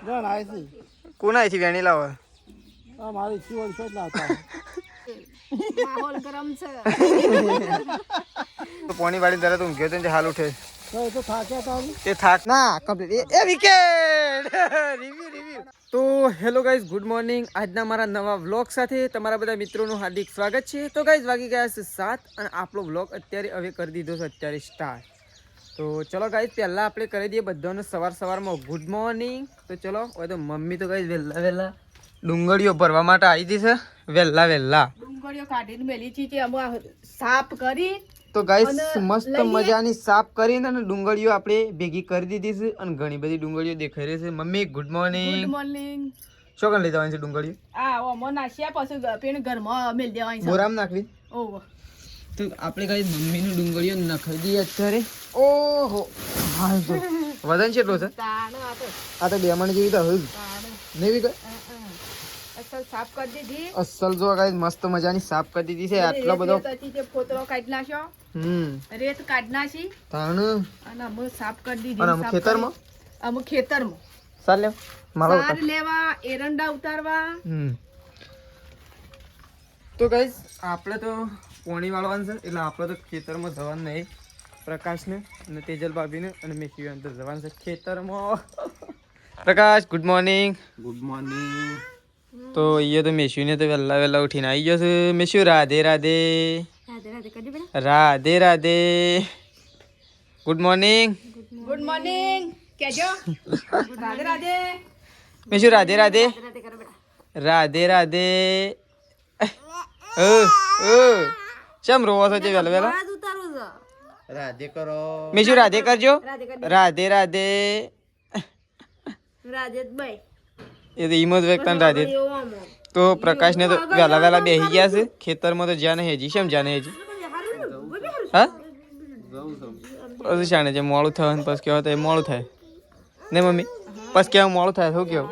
જણ આવી છે. કોના અહીંથી વેણી લાવે? મારી ઈચ્છી વર્ષો જ લાવતા. માહોલ ગરમ છે. તો પોણી વાળી તરત ઊંઘ્યો તો હાલ ઉઠે. તો એ તો થાક્યા હતા ને. એ થાક ના કમ્પ્લીટ એ વિકેટ રિવ્યુ. તો હેલો ગાઈઝ, ગુડ મોર્નિંગ. આજના મારા નવા વ્લોગ સાથે તમારા બધા મિત્રોનું હાર્દિક સ્વાગત છે. તો ગાઈઝ વાગી ગયા છે 7 અને આપણો વ્લોગ અત્યારે હવે કરી દીધો છે અત્યારે સ્ટાર્ટ. તો ચલો ગાઈઝ પહેલાં આપણે કરી દઈએ બધાને સવારમાં ગુડ મોર્નિંગ. તો ચલો હવે તો મમ્મી તો ગાઈઝ વહેલા ડુંગળીઓ ભરવા માટે આવી હતી છે વહેલા. ડુંગળીઓ કાઢીને મેલી છે અમે સાફ કરી. તો ગાઈઝ મસ્ત મજાની સાફ કરીને અને ડુંગળીઓ આપણે ભેગી કરી દીધી છે અને ઘણી બધી ડુંગળીઓ દેખાઈ રહી છે. Mummy good morning. Good morning. શું કરી લઈ જવાની છે ડુંગળીઓ? આ ઓમો નાખ્યા પછી પેણ ઘરમાં મેલ દેવાની છે. બોરામાં નાખવી. ઓહો. તો આપણે ગાઈઝ મમ્મીની ડુંગળીઓ નખાઈ દઈએ અત્યારે. ઓહો હા તો વજન કેટલો છે? તાણ આ તો બેમણ જેવી તો હોય નહીં કઈ. અસલ સાફ કરી દીધી. અસલ જો ગાઈઝ મસ્ત મજાની સાફ કરી દીધી છે. આટલો બધો ફોતરો કાઢી નાખ્યો. રેત કાઢી નાખી તાણ અને અમે સાફ કરી દીધી. અને અમે ખેતરમાં સાર લે મારો સાર લેવા એરંડા ઉતારવા. તો ગાઈઝ આપણે તો પોણી વાળવાનું છે એટલે આપણે તો ખેતરમાં જવાનું નહીં. પ્રકાશને અને તેજલ ભાભીને અને મેથી તો જવાનું છે ખેતરમાં. પ્રકાશ ગુડ મોર્નિંગ. Good morning. તો એ તો મેશ્યુને તો વહેલા ઉઠીને આવી ગયો છે. મેશ્યુ Radhe Radhe. Radhe Radhe. Good morning. Good morning કેજો. રાધે રાધે. મેશ્યુ રાધે રાધે. રાધે રાધે. ચમ રોવો છો વહેલા? રાધે કરો. મેશ્યુ રાધે કરજો. રાધે રાધે. એ તો ઈમો જ વ્યક્ત રાધે. તો પ્રકાશને તો વહેલા બેસી ગયા છે ખેતરમાં. તો જ્યાં હેજી શેમ જ્યાં હેજી હા પછી શાણે છે મોડું થાય પછી કેવા થાય મોડું થાય ને મમ્મી પછી કેવું મોડું થાય શું કેવું?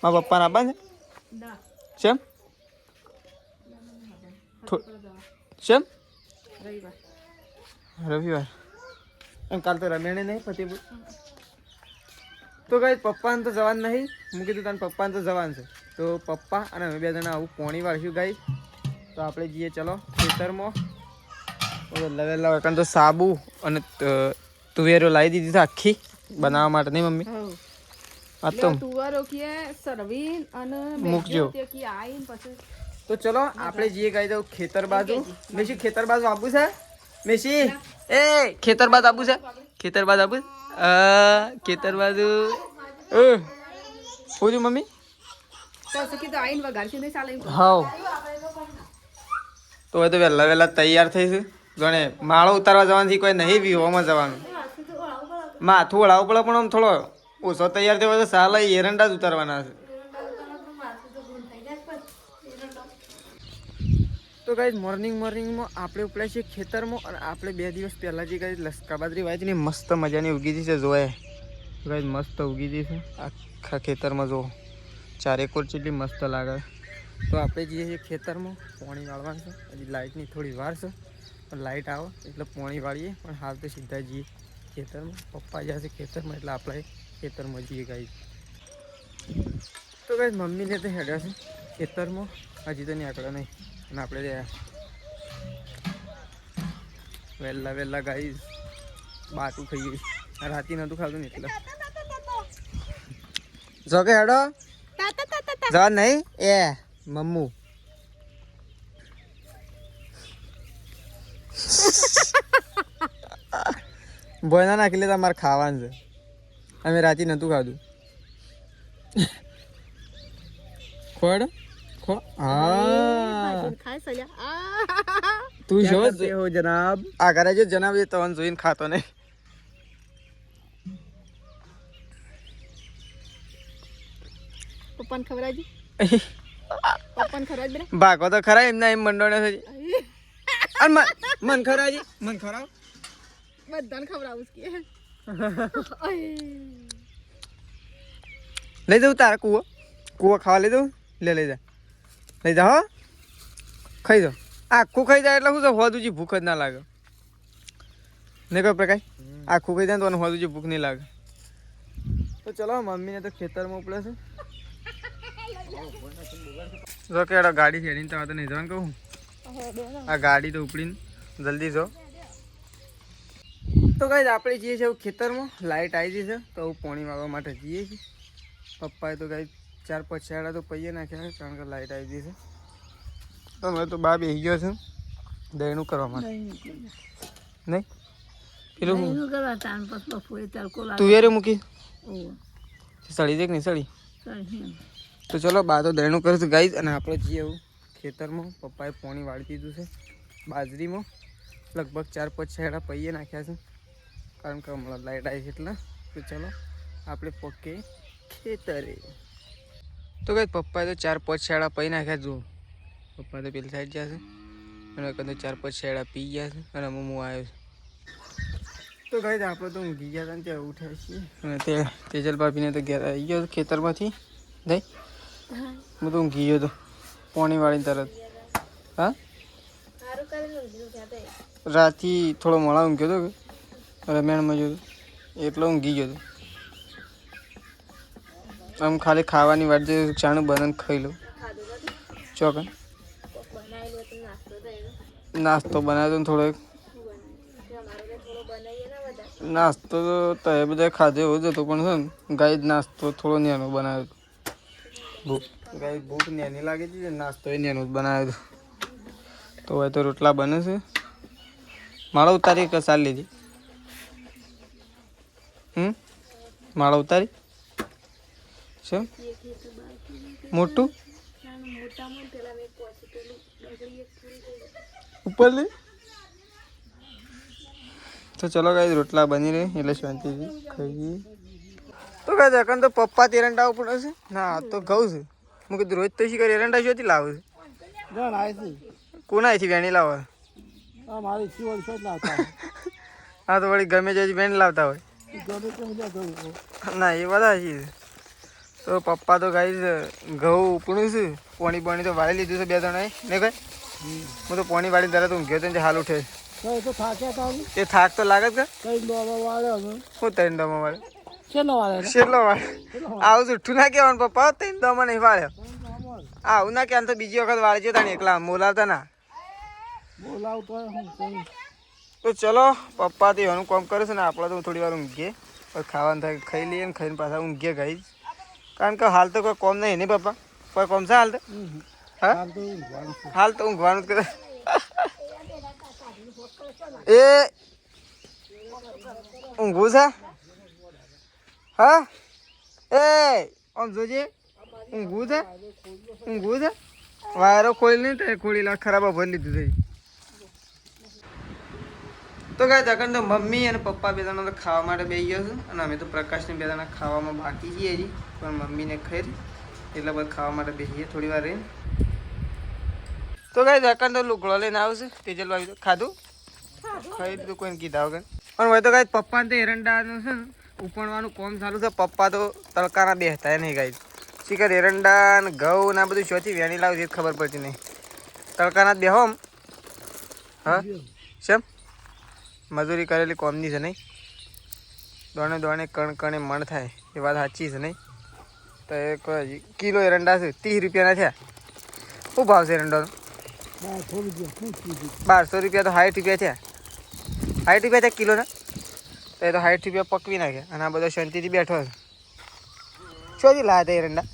મારા પપ્પાને આપવા છે શેમ શેમ રવિવાર અને કાલ તો રમેણે નહીં ફતેપુર. તો કઈ પપ્પાને તો જવાનું નહીં. મૂકી કીધું તને પપ્પાને તો જવાનું છે. તો પપ્પા અને અમે બે જણા આવું પોણી વાળશું ગાઈ. તો આપણે જઈએ ચલો ખેતરમાં. તો સાબુ અને તુવેરો લાવી દીધી છે આખી બનાવવા માટે નહીં મમ્મી? આ તો તુવેરો કે સરવીન અને મૂકજો. તો ચલો આપણે જઈએ ગાઈ દઉં ખેતર બાજુ. મેશી ખેતર બાજુ આવું છે? મેશી એ ખેતર બાજુ આવું છે? ખેતર બાજુ આવું ખેતર બાજુ પૂછ્યું મમ્મી? હા તો હવે તો વહેલા તૈયાર થઈશું. ગણે માળો ઉતારવા જવાથી કોઈ નહીં વિહોમાં જવાનું. માથું વળાવવું પડે પણ આમ થોડો ઓછો તૈયાર થયો તો સાલા એરંડા જ ઉતારવાના છે. તો ગાઈઝ મોર્નિંગમાં આપણે ઉપડ્યા છીએ ખેતરમાં અને આપણે 2 દિવસ પહેલાં જે ગાઈઝ લસકા બાજરી વાવી ને મસ્ત મજાની ઉગી છે જોએ. ગાઈઝ મસ્ત ઉગી છે આખા ખેતરમાં. જો ચારેકોર જેટલી મસ્ત લાગે. તો આપણે જઈએ છીએ ખેતરમાં પાણી વાળવાનું છે. હજી લાઇટની થોડી વાર છે પણ લાઇટ આવે એટલે પાણી વાળીએ. પણ હાલ તો સીધા જઈએ ખેતરમાં. પપ્પા જશે ખેતરમાં એટલે આપણે ખેતરમાં જઈએ ગાઈઝ. તો ગાઈઝ મમ્મીને તો હેડ્યા છે ખેતરમાં. હજી તો નીકળ્યા નહીં અને આપણે વહેલા ગાઈઝ બાટું ખાઈએ. રાતી નતું ખાતું ને એટલે જો કે હેડો જવા નહીં એ મમ્મુ. બોયના નાખી લે તમારે ખાવાનું છે. અમે રાતે નતું ખાધું. ખોડ ખો હા તું જો જનાબ આ કરે જો જનાબ એ તવન જોઈને ખાતો નહીં. પપ્પાને ખવડાવજી. પપ્પાને ખવડાવજી ને ભાગો તો ખરા એમના એમ મંડોને છે. અને મન ખરાજી મન ખરાવ બધાને ખવડાવું કે લઈ દઉં તારા કૂવો ખાવા લઈ દઉં. લઈ જા હો ખાઈ દો. આખું ખાઈ જાય એટલે શું છે હોદુજી ભૂખ જ ના લાગે ને કોઈ પ્રકાશ. આખું ખાઈ જાય તો હોદુજી ભૂખ નહીં લાગે. તો ચલો મમ્મીને તો ખેતરમાં ઉપડે છે. જો કે ગાડી છેડીને તો નહીં જવાનું કહું. આ ગાડી તો ઉપડીને જલ્દી જો. તો ગાઈસ આપણે જઈએ છીએ ખેતરમાં. લાઇટ આવી ગઈ છે તો પાણી વાળવા માટે જઈએ છીએ. પપ્પાએ તો ગાઈસ 4-5 છેડા તો પૈયે નાખ્યા કારણ કે લાઇટ આવી ગઈ છે. તો મેં તો બા બેસી ગયો છું દહીનું કરવા માટે. નહીં પેલું તુવેરે મૂકી સળી દે કે નહીં સળી. તો ચલો બા તો દહીનું કરીશું ગાઈસ. અને આપણે જઈએ એવું ખેતરમાં. પપ્પાએ પાણી વાળી દીધું છે બાજરીમાં. લગભગ 4-5 છેડા પૈયે નાખ્યા છે કારણ કે હમણાં લાઇટ આવી છે એટલે. તો ચલો આપણે પકે ખેતરે. તો ગાઈસ પપ્પાએ તો 4-5 છેડા પી નાખ્યા. જુઓ પપ્પા તો પેલી સાઈડ ગયા છે અને કંઈ 4-5 છેડા પી ગયા છે અને હું આવ્યો છું. તો ગાઈસ આપણે તો ઊંઘી ગયા હતા ને ત્યાં ઉઠ્યા છીએ. અને તે તેજલ ભાભીને તો ઘેર આવી ગયો ખેતરમાંથી. નહીં હું તો ઊંઘી ગયો હતો પાણી વાળીને તરત. હા રાતથી થોડો મોડા ઊંઘ્યો હતો કે રમેણમાં જોયું એટલો ઊંઘી ગયો હતો. આમ ખાલી ખાવાની વાત છે ચાણું બનાવીને ખાઈ લઉં. ચોકન નાસ્તો બનાવ્યો થોડો. નાસ્તો તો એ બધા ખાધો એવો જ હતો પણ છે ને ગાય નાસ્તો થોડો નેનો બનાવ્યો હતો. ગાય ભૂખ નેની લાગે છે નાસ્તો એ નેનો જ બનાવ્યો હતો. તો હવે તો રોટલા બને છે. માળા ઉતારી કસાર લીધી. માળા ઉતારી છે મોટું ઉપર લે. તો ચલો ગાય રોટલા બની રહે એટલે શાંતિથી ખાઈએ. તો ગાય અકન તો પપ્પા એરંડા ઉપર હશે ના તો ઘઉં છે. હું કીધું રોજ તો શીખર એરંડા શોથી લાવું છે. કોના અહીંથી વેણી લાવો. હા તો વળી ગમે તે વેણી લાવતા હોય. ના એ બધા છે. તો પપ્પા તો ગાય ઘઉં ઉપડું છે. પાણી તો વાળી લીધું છે 2 જણાએ ને કઈ. હું તો પાણી વાળી તરત ઊંઘ્યો તો હાલ ઉઠે. એ થાક તો લાગે કે હું 3 ડોમાં વાળે છેલ્લો વાળે. આવું જુઠ્ઠું ના કહેવાનું પપ્પા 3 ડોમાં નહીં વાળ્યો. આવું ના કહેવાનું તો બીજી વખત વાળજો તા ને એકલા બોલાવતા ના. તો ચલો પપ્પા તો એનું કામ કરે છે ને આપણે તો થોડી વાર ઊંઘીએ. ખાવાનું થાય ખાઈ લઈએ ને ખાઈને પાછા ઊંઘીએ ગાઈ. કારણ કે હાલ તો કોઈ કોમ નહીં ને પપ્પા. કોઈ કોમ છે હાલ તો. હા હાલ તો ઊંઘવાનું જ કરે. એ ઊંઘું છે. હા એ આમ જોજે ઊંઘું છે. વાયરો ખોલી નહીં તો ખોલી લા ખરાબ ભરી લીધું છે. તો ગાય અકન તો મમ્મી અને પપ્પા 2 જણા તો ખાવા માટે બેસી ગયો છું. અને અમે તો પ્રકાશને 2 જણા ખાવામાં બાકી છીએ હજી. પણ મમ્મીને ખાઈ એટલે બધા ખાવા માટે બેસીએ થોડી વાર રહીને. તો ગાય અકન તો લુગડો લઈને આવશે. તેજલ ભાઈ તો ખાધું ખાઈ દીધું કોઈને કીધા વગર. પણ હવે તો ગાય પપ્પાને તો એરંડાનું છે ને ઉપણવાનું કોમ ચાલુ છે. પપ્પા તો તડકાના બેસતા નહીં ગાય. શીખર એરંડા ને ઘઉં ને આ બધું શોથી વેણી લાવું એ ખબર પડતી નહીં. તડકાના જ બેહો. હા શેમ મજૂરી કરેલી કોમની છે નહીં. દોણે દોણે કણ મણ થાય એ વાત સાચી છે નહીં. તો એક કિલો એરંડા છે 30 રૂપિયાના થયા. શું ભાવ છે એરંડાનો? 1200 રૂપિયા. તો 60 રૂપિયા થયા. 60 રૂપિયા થયા કિલોના. તો એ તો 60 રૂપિયા પકવી નાખ્યા. અને આ બધો શાંતિથી બેઠો છે. શોથી લાવ્યા હતા એરંડા?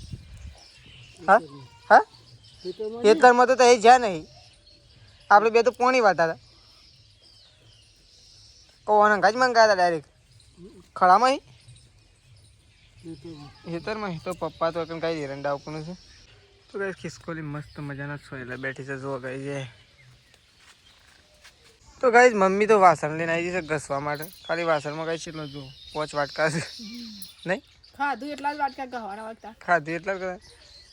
હા ખેતરમાં તો એ જ્યાં નહીં. આપણે 2 તો પોણી વાળતા હતા. કોણ અંગાજ મંગાયા હતા ડાયરેક્ટ ખળામાં ખેતરમાં. તો પપ્પા તો કઈ એરંડા ઉપનું છે. તો કઈ ખિસકોલી મસ્ત મજાના સોયલા બેઠી છે. જો ગઈ છે. તો ગાઈસ મમ્મી તો વાસણ લઈને આવી છે ઘસવા માટે. ખાલી વાસણમાં કઈ છે જો 5 વાટકા છે નહીં. ખાધું એટલા જ વાટકા ગહવાના વાટકા ખાધું એટલા જ.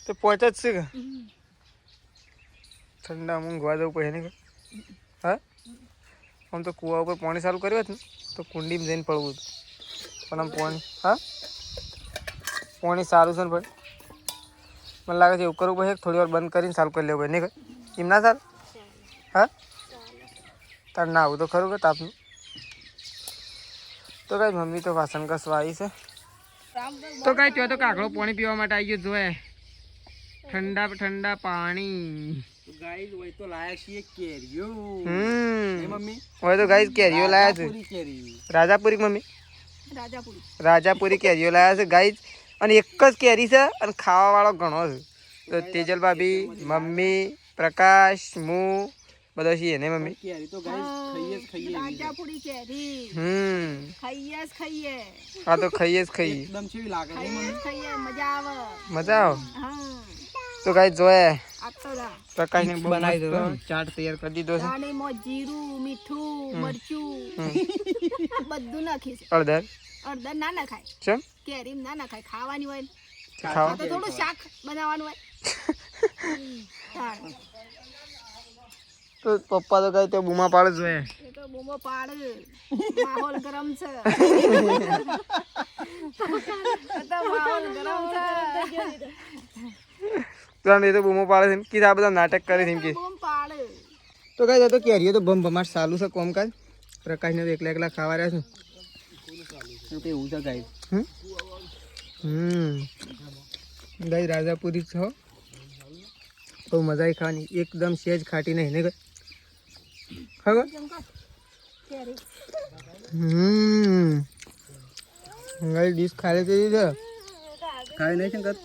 તો 5 જ છે કે ઠંડા ઊંઘવા જવું પડે ને. હા આમ તો કૂવા ઉપર પાણી ચાલુ કર્યું હતું ને તો કુંડીમાં જઈને પડવું હતું. પણ આમ પાણી પાણી સારું છે ને ભાઈ. મને લાગે છે એવું કરવું પડે થોડી વાર બંધ કરીને ચાલુ કરી લેવું પડે નહીં એમ ના સારું. હા તાર ના આવું તો ખરું કે તાપનું. તો કઈ મમ્મી તો વાસણ ઘસવા આવી છે. તો કઈ ત્યાં તો કાકડો પાણી પીવા માટે આવી ગયો જોએ ઠંડા ઠંડા પાણી ગાઈસ હોય તો લાયા છીએ કેરીઓ મમ્મી હવે તો ગાઈસ કેરીઓ લાયા છે રાજાપુરી મમ્મી રાજાપુરી કેરીઓ લાયા છે ગાઈસ અને એક જ કેરી છે અને ખાવા વાળો ઘણો છે તો તેજલ ભાભી મમ્મી પ્રકાશ હું બધા છીએ ને મમ્મી કેરી તો ગાઈસ ખાઈએ રાજાપુરી કેરી ખાઈએ હા તો ખાઈએ જ ખાઈએ એકદમ કેવી લાગે છે મમ્મી ખાઈએ મજા આવે તો ગાઈસ જોયે આપતો રા પ્રકાશ ને બનાવી દો ચાટ તૈયાર કરી દીધો છે દાણીમાં જીરું મીઠું મરચું બધું નાખી છે અડધર ના નખાય ચમ કેરી ના નખાય ખાવાની હોય ખાવા તો થોડું શાક બનાવવાનું હોય તો પપ્પા તો કઈ તે બૂમા પાડે જોઈએ એ તો બૂમો પાડ માહોલ ગરમ છે માહોલ ગરમ છે એ તો બૂમો પાડે છે કીધા બધા નાટક કરે છે એમ કે બૂમ પાડ તો કઈ તો કેરીઓ તો બમ ભમાટ ચાલુ છે કોમકાજ પ્રકાશને તો એકલા ખાવા રહ્યા છે એવું છે ગાઈસ ગાઈ રાજાપુરી છો બહુ મજા આવી ખાવાની એકદમ સેજ ખાટી નહીં ને ખબર ગાઈ ડીશ ખાલી કરી છે ખાઈ નહીં શંકર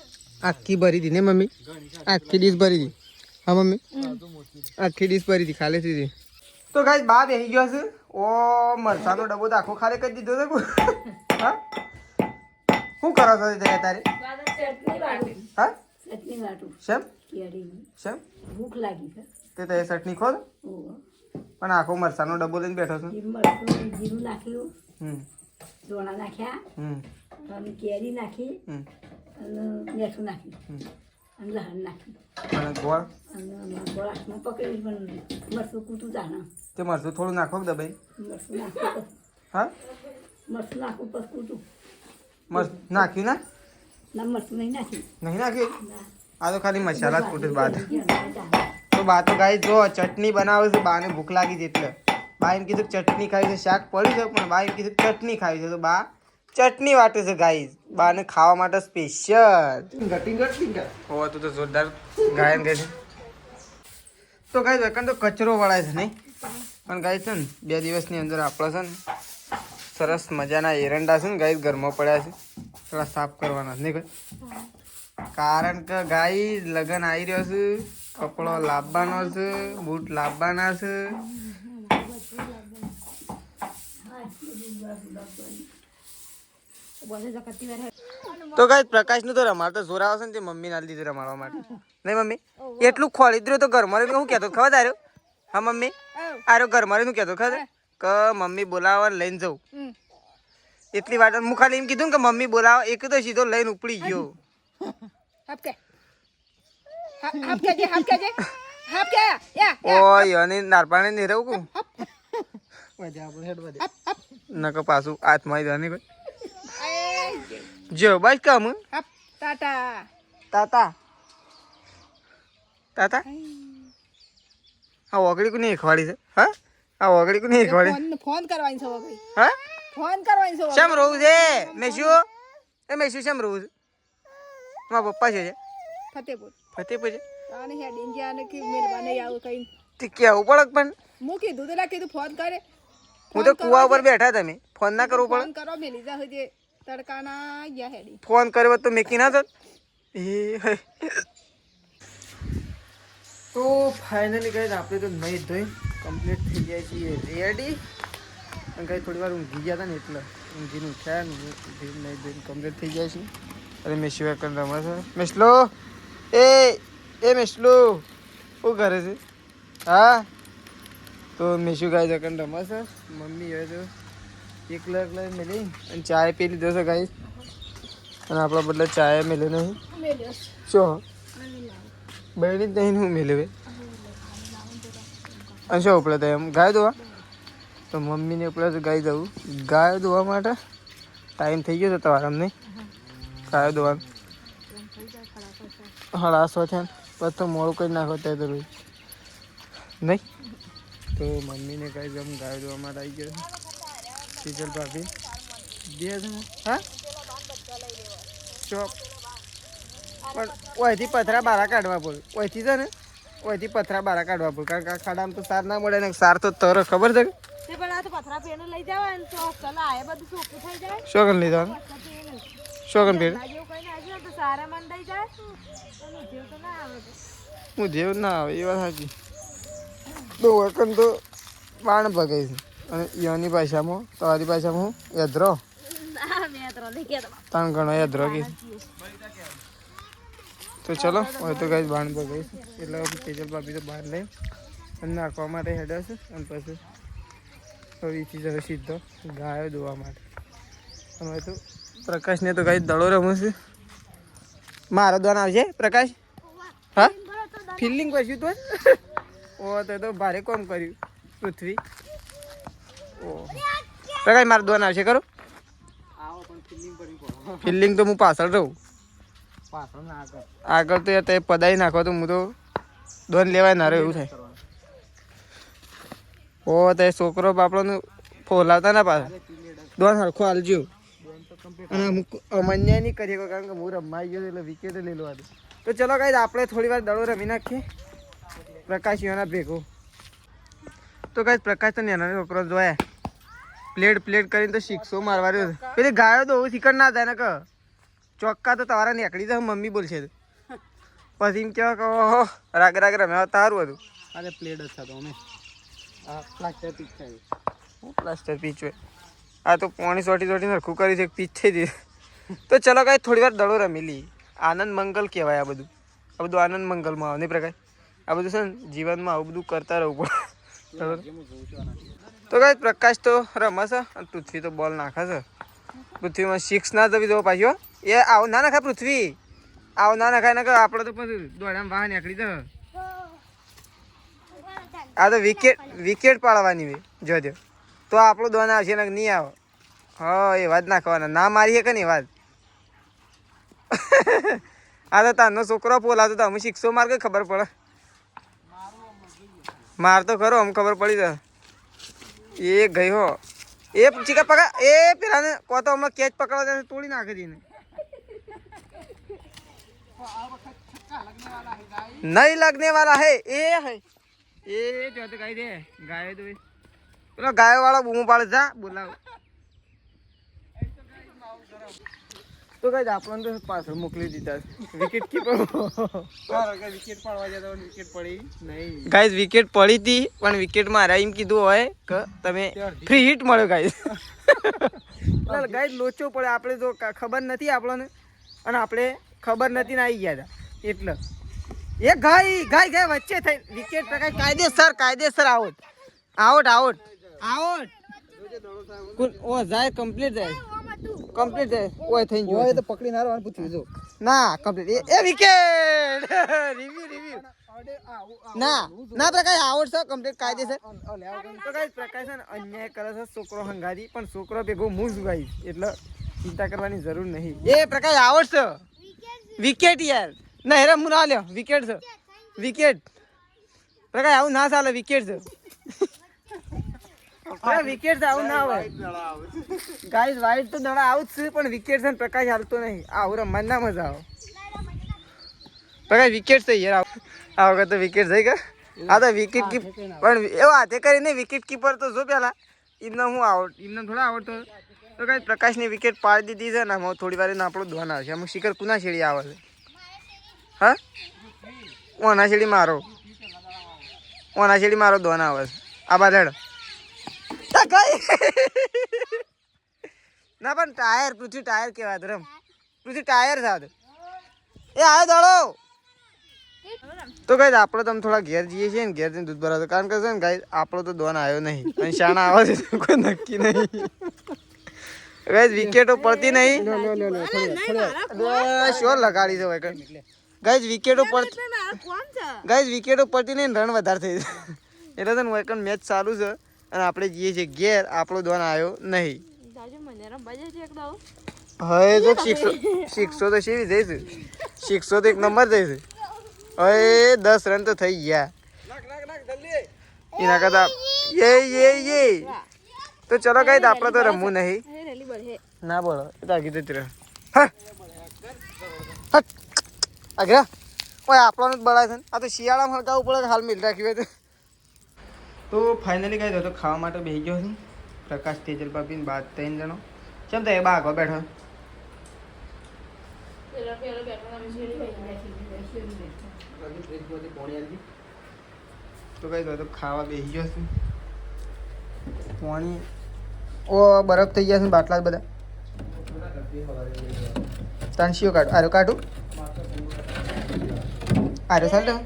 આખી ભરી હતી ને મમ્મી આખી ડીશ ભરી હતી હા મમ્મી આખી ડીશ ભરી હતી ખાલી હતી તો ગાઈ બા બેસી ગયો છે ઓ મરચાનો ડબ્બો તો આખો ખાલી કરી દીધો છે હા શું કરો છો તારે હા શેમ શેમ ભૂખ લાગી છે તે ચટણી ખોલ પણ આખો મરચાનો ડબ્બો લઈને બેઠો છું જીરું નાખ્યું દોણા નાખ્યા અને કેરી નાખી અને મેઠું નાખ્યું અને લહણ નાખ્યું અને ગોળ અને ગોળામાં પકડી પણ મરચું કૂટું જાણા તે મરચું થોડું નાખો દબાઈ મરચું નાખવું હા મરચું નાખવું પછી કૂટું મરચું નાખ્યું ના ના મરચું નહીં નાખ્યું નહીં નાખ્યું આ તો ખાલી મસાલા જ કૂટે બાદ તો બા તો ગાઈ જો ચટણી બનાવે છે બાને ભૂખ લાગી છે એટલે બા એમ કીધું ચટણી ખાવી છે શાક પડ્યું છે પણ બા એમ કીધું ચટણી ખાવી છે તો બા ચટણી વાટે છે ગાઈ બાને ખાવા માટે સ્પેશિયલ હો તું તો જોરદાર ગાયન ગાય છે તો ગાઈ વેકન તો કચરો વળાય છે નહીં પણ ગાઈ છે ને 2 દિવસની અંદર આપણે છે ને સરસ મજાના એરંડા છે ને ગાઈ ઘરમાં પડ્યા છે થોડા સાફ કરવાના નહીં ભાઈ કારણ કે ગાઈ લગન આવી રહ્યો છે કપડો લાવવાનો છે બૂટ લાવવાના છે તો ગાઈ પ્રકાશ નું તો રમાડતો જોર આવે છે ને તે મમ્મી ના લીધું રમાડવા માટે નહીં મમ્મી એટલું ખોલી દીધું તો ઘરમાં રહીને હું કહેતો ખબર તાર્યો હા મમ્મી આરો ઘરમાં રહીને કહેતો ખબર કે મમ્મી બોલાવવા લઈને જવું એટલી વાત હું ખાલી એમ કીધું કે મમ્મી બોલાવો એક તો સીધો લઈને ઉપડી ગયો ઓય અને નારપાણે નહીં રહું નક પાછું હાથમાં જાને કોઈ જો બસ કામ ટાટા તાતા તાતા આ ઓગળી કોની ખવાડી છે હા આ ઓગળી કોની ખવાડી ફોન કરવાની છે ભાઈ હા ફોન કરવાની છે શેમ રહું છે મેશુ એ મેશુ શેમ રહું છે મારા પપ્પા છે ફતેપુર ફતેપુર છે તાને હે ડિંજિયા ને કે મેલવાને આવ કઈ તે કેવું પડક પણ હું કીધું તો કીધું ફોન કરે હું તો કુવા ઉપર બેઠા તમે ફોન ના કરવું પડે ફોન કરો મેલી જા હજે તડકાના યા હેડી ફોન કર્યો તો મેકી ના થત એ તો ફાઇનલી ગઈ આપણે તો નહીં ધોઈ કમ્પ્લીટ થઈ જાય છીએ રેડી અને કઈ થોડી વાર ઊંઘી ગયા હતા ને એટલે ઊંઘીને ઉઠ્યા ને નહીં ધોઈને કમ્પ્લીટ થઈ જાય છે અરે મેં સિવાય કરી રમે છે મેસલો એ મેસલો શું કરે છે હા તો મેશુ ગાય જકન રમે છે મમ્મી હવે તો એકલા મેલી અને ચાય પી લીધો છે ગાઈ અને આપણા બદલે ચાય મેલે નહીં શું બહેની જ નહીં હું મેળવે અને શું ઉપડે તો એમ ગાય દોવા તો મમ્મીને ઉપડે તો ગાય દઉં ગાય દોવા માટે ટાઈમ થઈ ગયો છે તમારે અમને ગાય દોવાનું 8:30 થયા પછી તો મોડું કરી નાખો ત્યાં તો રોજ નહીં તો મમ્મીને કાંઈ ગમ ગાય દોવા માટે આવી ગયો સીજલ ભાભી બે હા શોપ પણ ઓયથી પથરા બારા કાઢવા પડે ઓયથી છે ને ઓયથી પથરા બારા કાઢવા પડે કારણ કે આ ખાડામાં તો સાર ના મળે ને સાર તો તર ખબર છે તે પણ આ તો પથરા પેને લઈ જવાય ને તો કલા આય બધું ચોખ્ખું થઈ જાય શોગન લઈ જવાનું શોગન પેડ આ જેવું કઈ ના તો સારા મંડાઈ જાય અને જેવ તો ના આવે હું જેવ ના આવે એ વાત સાચી તો વકન તો બાણ ભગાઈ છે અને ઈયોની ભાષામાં તમારી ભાષામાં હું યદ્રો ના મેં તો નહીં કેતો તાણ ઘણો યદ્રો કે તો ચલો હવે તો ગાઈસ બાણ ભગાઈ છે એટલે તેજલ ભાભી તો બહાર લઈ અને નાખવા માટે હેડે છે અને પછી ફરીથી જશે સીધો ગાયો દોવા માટે હવે તો પ્રકાશને તો ગાઈસ દડો રમું છે મારો દોન આવશે પ્રકાશ હા ફિલ્ડિંગ કરશું તો ઓ તો ભારે કોમ કર્યું પૃથ્વી ઓ પ્રકાશ મારો દોન આવશે કરો આવો પણ ફિલ્ડિંગ કરી પડો ફિલ્ડિંગ તો હું પાછળ રહું પાછળ ના આગળ આગળ તો યાર તે પદાઈ નાખો તો હું તો દોન લેવાય ના રહ્યો એવું થાય ઓ તે છોકરો બાપડોનું ફોલાવતા ના પાછા દોન હરખો હાલજો અને અમુક અમાન્ય નહીં કરી શકો કારણ કે હું રમાઈ ગયો એટલે વિકેટ લઈ લો તો ચલો ગાઈસ આપણે થોડી વાર દડો રમી નાખીએ પ્રકાશીઓના ભેગો તો ગાઈસ પ્રકાશ તો નાનો છોકરો જોયા પ્લેટ કરીને તો શિક્ષો મારવા રહ્યો છે પેલી ગાયો તો શીખર ના થાય ને કે ચોક્કા તો તમારા નીકળી જાય મમ્મી બોલશે પછી એમ કેવા કહો રાગ રમ્યા તારું હતું અરે પ્લેટ જ થતો અમે આ પ્લાસ્ટર પીચ થાય પ્લાસ્ટર પીચ હોય આ તો પાણી સોટી નરખું કરી છે પીચ થઈ દે તો ચલો કાંઈ થોડી વાર દડો રમી લઈએ આનંદ મંગલ કહેવાય આ બધું આનંદ મંગલમાં આવે નહીં પ્રકાશ આ બધું છે ને જીવનમાં આવું બધું કરતા રહેવું પડે તો કાંઈ પ્રકાશ તો રમે છે અને પૃથ્વી તો બોલ નાખે છે પૃથ્વીમાં 6 ના જવી દો પાછો એ આવું ના નાખાય પૃથ્વી આવું ના નાખાય ને કે આપણે તો પછી દોડામાં વાહ નીકળી જાય આ તો વિકેટ પાડવાની હોય જોજો તો આપણો દોન આવશે ને નહીં આવે હા એ વાત નાખવાના ના મારીએ કે નહીં વાત આ તો તારનો છોકરો પોલાતો તો અમે શિક્ષો માર કઈ ખબર પડે માર તો ખરો અમ ખબર પડી જાય એ ગઈ હો એ ચીકા પકડ એ પેલાને કો તો હમણાં કેચ પકડવા તોડી નાખી દઈને નહીં લગને વાલા હે એ જો તો ગાય દે ગાય તો પેલો ગાયો વાળો બૂમો પાડે જા બોલાવ તો ગાય આપણને તો પાછળ મોકલી દીધા વિકેટ કીપર વિકેટ પાડવા જતા વિકેટ પડી નહીં ગાઈઝ વિકેટ પડી હતી પણ વિકેટ મારા એમ કીધું હોય કે તમે ફ્રી હિટ મળ્યો ગાઈઝ ગાઈઝ લોચો પડે આપણે તો ખબર નથી આપણને અને આપણે ખબર નથી ને આવી ગયા હતા એટલે એ ગાય વચ્ચે થઈ વિકેટ કાયદેસર આઉટ ઓ જાય કમ્પ્લીટ જાય ઓય થઈ ગયો ઓય તો પકડી નારવાનું પૂછ્યું જો ના કમ્પ્લીટ એ વિકેટ રિવ્યુ ના પ્રકાશ આઉટ છે કમ્પ્લીટ કાયદેસર તો ગાઈસ પ્રકાશ છે ને અન્યાય કરે છે છોકરો હંગારી પણ છોકરો ભેગો મૂઝ ગાઈસ એટલે ચિંતા કરવાની જરૂર નહીં એ પ્રકાશ આઉટ છે વિકેટ યાર ના હેરા હું ના લ્યો વિકેટ છે વિકેટ પ્રકાશ આવું ના ચાલે વિકેટ છે વિકેટ છે આવું ના હોય ગાઈસ વાઈટ તો દડા આવું જ છે પણ વિકેટ છે પ્રકાશ હાલતો નહીં આવું રમવાની ના મજા આવે પ્રકાશ વિકેટ છે યાર આ વખત તો વિકેટ થઈ ગયા આ તો વિકેટ કીપ પણ એવો હાથે કરીને વિકેટ કીપર તો જો પેલા એમને હું એમને થોડા આવડતો તો કઈ પ્રકાશની વિકેટ પાડી દીધી છે ને આમાં થોડી વાર આપણો ધોન આવશે અમુક શિખર કુના શેડી આવે છે હા ઓના શેડી મારો ધોન આવે છે આ બાદ ના પણ ટાયર પૃથ્વી ટાયર કેવાય રમ પૃથ્વી ટાયર સાથે એ આવ્યો દડો તો ગાઈસ આપણે તમે થોડા ઘેર જઈએ છીએ ને ઘેર જઈને દૂધ ભરાતો કારણ કે છે ને ગાઈસ આપણો તો દોન આવ્યો નહીં અને શાણા આવે છે કોઈ નક્કી નહીં ગાઈસ વિકેટો પડતી નહીં શ્યોર લગાડી છે ભાઈ ગાઈસ વિકેટો પડતી નહીં રન વધારે થઈ એટલે છે ને વેકન મેચ ચાલુ છે અને આપણે જઈએ છીએ ઘેર આપણો દોન આવ્યો નહીં હવે જો 600 તો શેવી જઈશું 600 તો એક નંબર જઈશું હવે 10 રન તો થઈ ગયા એના કરતા એ તો ચલો ગાઈસ આપણે તો રમવું નહીં ના બોલો એ તો આગી જતી રહે આગળ ઓય આપણને જ બળાય છે ને. આ તો શિયાળામાં હલકાવું પડે હાલ મિલ રાખ્યું હોય તો ફાઇનલી કાંઈ તો ખાવા માટે બેસી ગયો છું. પ્રકાશ તેજલ પાપી ને બાદ 3 જણો ચમ તો એ બા આગળ બેઠો તો કાંઈ તો ખાવા બેસી ગયો છું. પાણી ઓ બરફ થઈ ગયા છે ને બાટલા બધા તાનશીઓ કાઢ આરો કાઢું આરો ચાલ તમે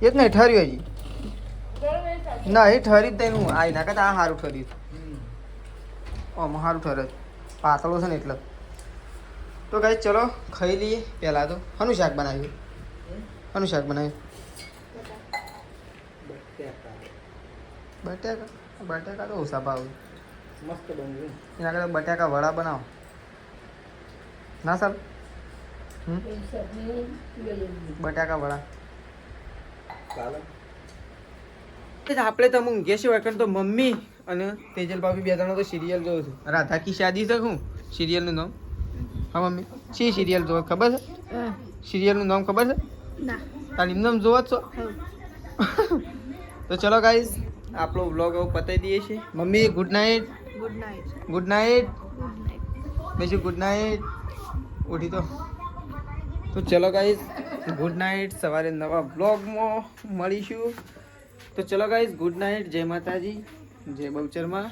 એ જ નહીં ઠર્યું હજી ના એ ઠરી જ તેનું આ ના કરતા આ સારું ઠર્યું આમાં સારું ઠરે પાતળો છે ને એટલે તો કાંઈ ચલો ખાઈ લઈએ પહેલાં તો શાનું શાક બનાવ્યું શાનું શાક બનાવ્યું બટાકા બટાકા તો ઓછા ભાવ મસ્ત બન્યું એના કરતાં બટાકા વડા બનાવો ના સર બટાકા વડા ચાલે આપણે તો ઊંઘે છે વખત તો મમ્મી અને તેજલ ભાભી બે જણા તો સિરિયલ જોઉં છું રાધા કી શાદી છે હું સિરિયલનું નામ હા મમ્મી શી સિરિયલ જોવો ખબર છે સિરિયલનું નામ ખબર છે ના તાલીમ નામ જોવો જ છો તો ચલો ગાઈઝ આપણો વ્લોગ હવે પતાવી દઈએ છીએ mummy good night good night good night good night બીજું ગુડ નાઇટ ઉઠી તો ચલો ગાઈઝ ગુડ નાઇટ સવારે નવા બ્લોગમાં મળીશું તો ચલો ગાઈઝ ગુડ નાઇટ જય માતાજી જય બહુચરમાં